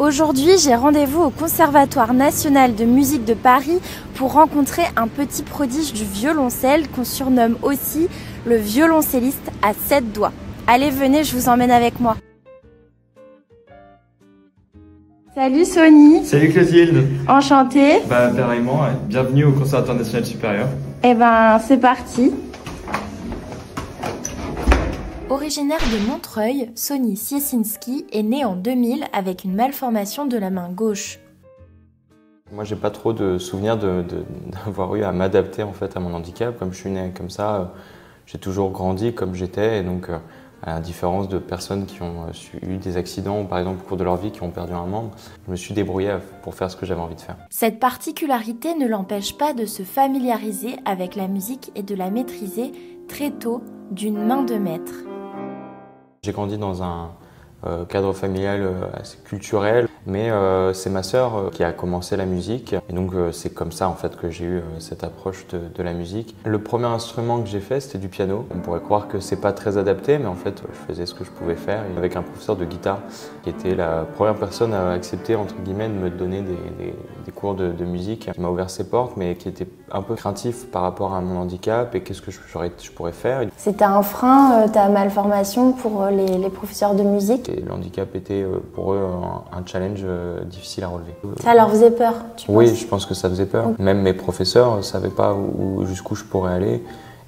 Aujourd'hui, j'ai rendez-vous au Conservatoire national de musique de Paris pour rencontrer un petit prodige du violoncelle qu'on surnomme aussi le violoncelliste à 7 doigts. Allez, venez, je vous emmène avec moi. Salut Sony. Salut Clotilde. Enchantée. Pareillement, ouais. Bienvenue au Conservatoire national supérieur. Eh ben, c'est parti. Originaire de Montreuil, Sony Siesinski est née en 2000 avec une malformation de la main gauche. Moi, j'ai pas trop de souvenirs d'avoir eu à m'adapter en fait à mon handicap. Comme je suis né comme ça, j'ai toujours grandi comme j'étais, et donc à la différence de personnes qui ont eu des accidents, par exemple au cours de leur vie, qui ont perdu un membre, je me suis débrouillé pour faire ce que j'avais envie de faire. Cette particularité ne l'empêche pas de se familiariser avec la musique et de la maîtriser très tôt d'une main de maître. J'ai grandi dans un cadre familial assez culturel, mais c'est ma sœur qui a commencé la musique, et donc c'est comme ça en fait que j'ai eu cette approche de la musique. Le premier instrument que j'ai fait, c'était du piano. On pourrait croire que c'est pas très adapté, mais en fait je faisais ce que je pouvais faire, et avec un professeur de guitare qui était la première personne à accepter entre guillemets de me donner des cours de musique, qui m'a ouvert ses portes, mais qui était un peu craintif par rapport à mon handicap et qu'est-ce que je pourrais faire. C'était un frein, ta malformation, pour les professeurs de musique? Et le handicap était pour eux un challenge difficile à relever. Ça leur faisait peur, tu penses? Oui, je pense que ça faisait peur. Oui. Même mes professeurs ne savaient pas jusqu'où je pourrais aller,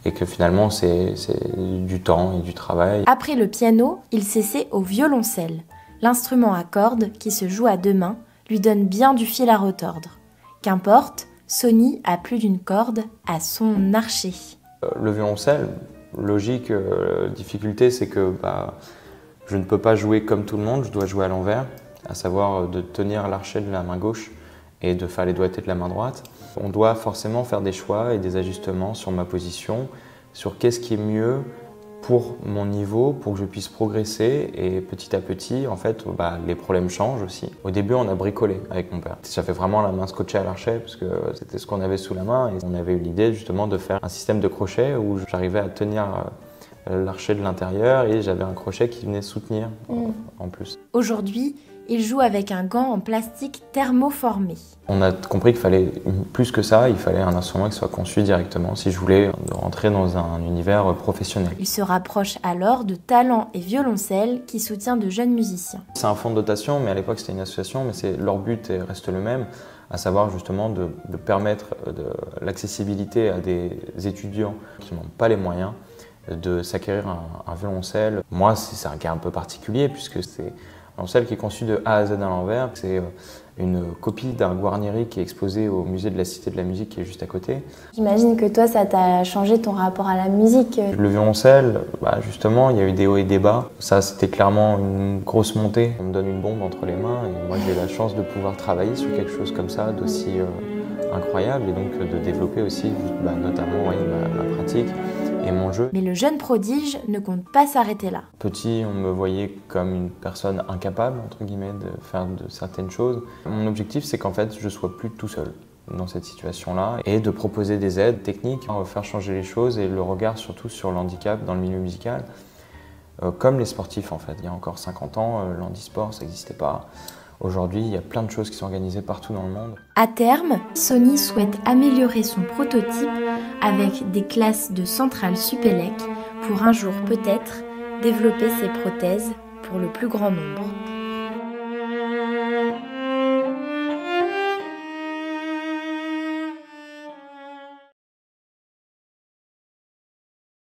et que finalement c'est du temps et du travail. Après le piano, il s'essaie au violoncelle. L'instrument à cordes, qui se joue à deux mains, lui donne bien du fil à retordre. Qu'importe, Sony a plus d'une corde à son archet. Le violoncelle, logique, difficulté, c'est que je ne peux pas jouer comme tout le monde, je dois jouer à l'envers, à savoir de tenir l'archet de la main gauche et de faire les doigtés de la main droite. On doit forcément faire des choix et des ajustements sur ma position, sur qu'est-ce qui est mieux pour mon niveau, pour que je puisse progresser, et petit à petit, en fait, les problèmes changent aussi. Au début, on a bricolé avec mon père. J'avais vraiment la main scotchée à l'archet parce que c'était ce qu'on avait sous la main, et on avait eu l'idée justement de faire un système de crochet où j'arrivais à tenir l'archet de l'intérieur et j'avais un crochet qui venait soutenir en plus. Aujourd'hui, il joue avec un gant en plastique thermoformé. On a compris qu'il fallait plus que ça, il fallait un instrument qui soit conçu directement si je voulais rentrer dans un univers professionnel. Il se rapproche alors de Talent et Violoncelle qui soutient de jeunes musiciens. C'est un fonds de dotation, mais à l'époque c'était une association, mais leur but reste le même, à savoir justement de permettre l'accessibilité à des étudiants qui n'ont pas les moyens de s'acquérir un violoncelle. Moi, c'est un cas un peu particulier puisque c'est un violoncelle qui est conçu de A à Z à l'envers. C'est une copie d'un Guarneri qui est exposé au musée de la Cité de la Musique qui est juste à côté. J'imagine que toi, ça t'a changé ton rapport à la musique. Le violoncelle, justement, il y a eu des hauts et des bas. Ça, c'était clairement une grosse montée. On me donne une bombe entre les mains et moi, j'ai la chance de pouvoir travailler sur quelque chose comme ça, d'aussi incroyable, et donc de développer aussi notamment ma pratique et mon jeu. Mais le jeune prodige ne compte pas s'arrêter là. Petit, on me voyait comme une personne incapable, entre guillemets, de faire de certaines choses. Mon objectif, c'est qu'en fait, je sois plus tout seul dans cette situation-là, et de proposer des aides techniques, faire changer les choses et le regard surtout sur le handicap dans le milieu musical. Comme les sportifs, en fait. Il y a encore 50 ans, l'handisport, ça n'existait pas. Aujourd'hui, il y a plein de choses qui sont organisées partout dans le monde. À terme, Sony souhaite améliorer son prototype avec des classes de centrale Supélec pour un jour peut-être développer ses prothèses pour le plus grand nombre.